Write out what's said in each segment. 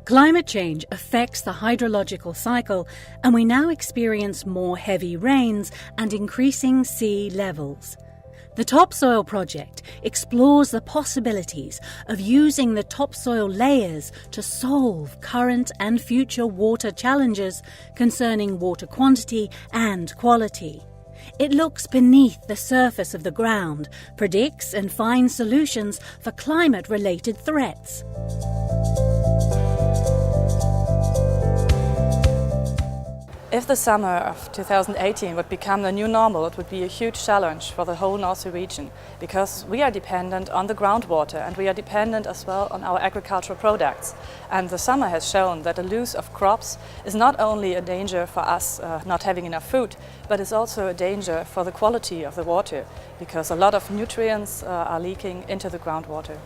Climate change affects the hydrological cycle, and we now experience more heavy rains and increasing sea levels. The Topsoil Project explores the possibilities of using the topsoil layers to solve current and future water challenges concerning water quantity and quality. It looks beneath the surface of the ground, predicts and finds solutions for climate-related threats. If the summer of 2018 would become the new normal, it would be a huge challenge for the whole North Sea region, because we are dependent on the groundwater and we are dependent as well on our agricultural products. And the summer has shown that the loss of crops is not only a danger for us not having enough food, but it's also a danger for the quality of the water, because a lot of nutrients are leaking into the groundwater.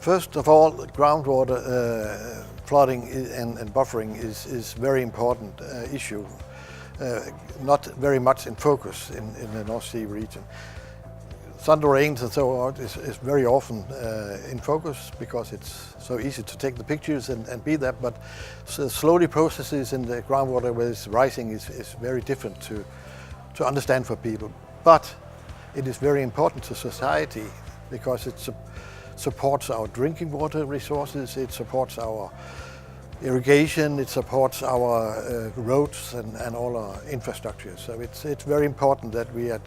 First of all, groundwater flooding and buffering is very important issue, not very much in focus in the North Sea region. Thunder rains and so on is very often in focus because it's so easy to take the pictures and be there, but slowly processes in the groundwater where it's rising is very different to understand for people. But it is very important to society because it supports our drinking water resources, it supports our irrigation, it supports our roads and all our infrastructure. So it's very important that we are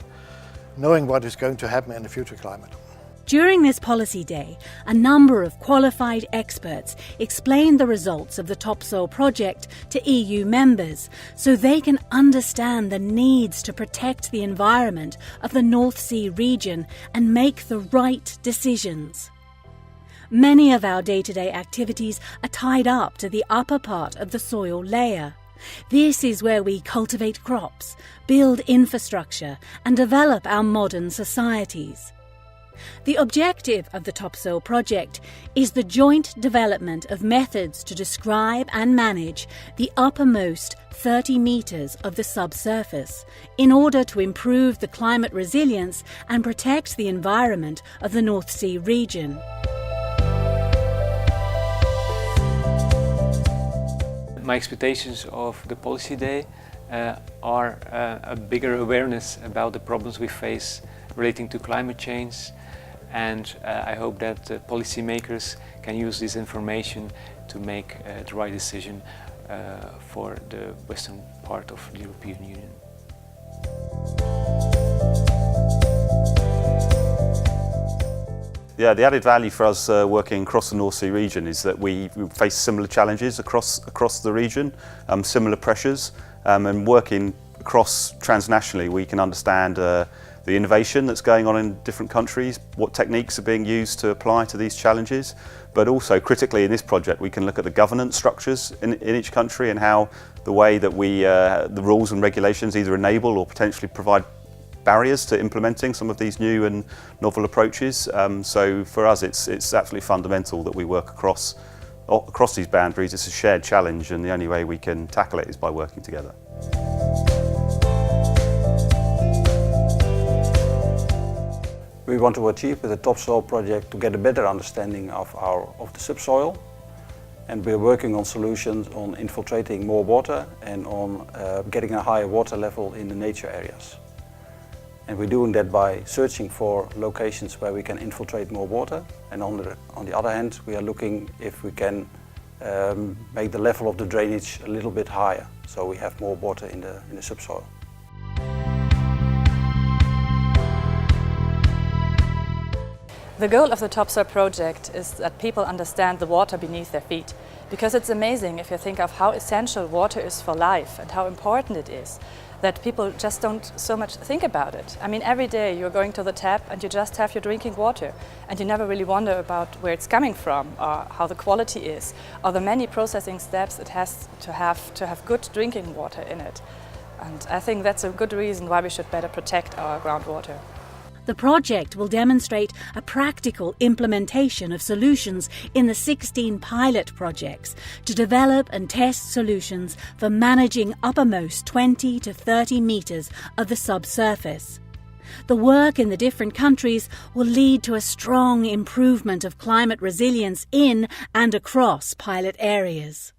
knowing what is going to happen in the future climate. During this policy day, a number of qualified experts explained the results of the Topsoil Project to EU members so they can understand the needs to protect the environment of the North Sea region and make the right decisions. Many of our day-to-day activities are tied up to the upper part of the soil layer. This is where we cultivate crops, build infrastructure, and develop our modern societies. The objective of the Topsoil Project is the joint development of methods to describe and manage the uppermost 30 metres of the subsurface in order to improve the climate resilience and protect the environment of the North Sea region. My expectations of the policy day are a bigger awareness about the problems we face relating to climate change, and I hope that policymakers can use this information to make the right decision for the western part of the European Union. Yeah, the added value for us working across the North Sea region is that we face similar challenges across the region, similar pressures, and working across transnationally we can understand the innovation that's going on in different countries, what techniques are being used to apply to these challenges, but also critically in this project we can look at the governance structures in each country and how the way that the rules and regulations either enable or potentially provide barriers to implementing some of these new and novel approaches. So for us it's absolutely fundamental that we work across these boundaries. It's a shared challenge and the only way we can tackle it is by working together. We want to achieve with the Topsoil project to get a better understanding of the subsoil, and we're working on solutions on infiltrating more water and on getting a higher water level in the nature areas. And we're doing that by searching for locations where we can infiltrate more water, and on the other hand we are looking if we can make the level of the drainage a little bit higher so we have more water in the subsoil. The goal of the Topsoil project is that people understand the water beneath their feet, because it's amazing if you think of how essential water is for life and how important it is, that people just don't so much think about it. I mean, every day you're going to the tap and you just have your drinking water and you never really wonder about where it's coming from or how the quality is or the many processing steps it has to have good drinking water in it. And I think that's a good reason why we should better protect our groundwater. The project will demonstrate a practical implementation of solutions in the 16 pilot projects to develop and test solutions for managing uppermost 20 to 30 metres of the subsurface. The work in the different countries will lead to a strong improvement of climate resilience in and across pilot areas.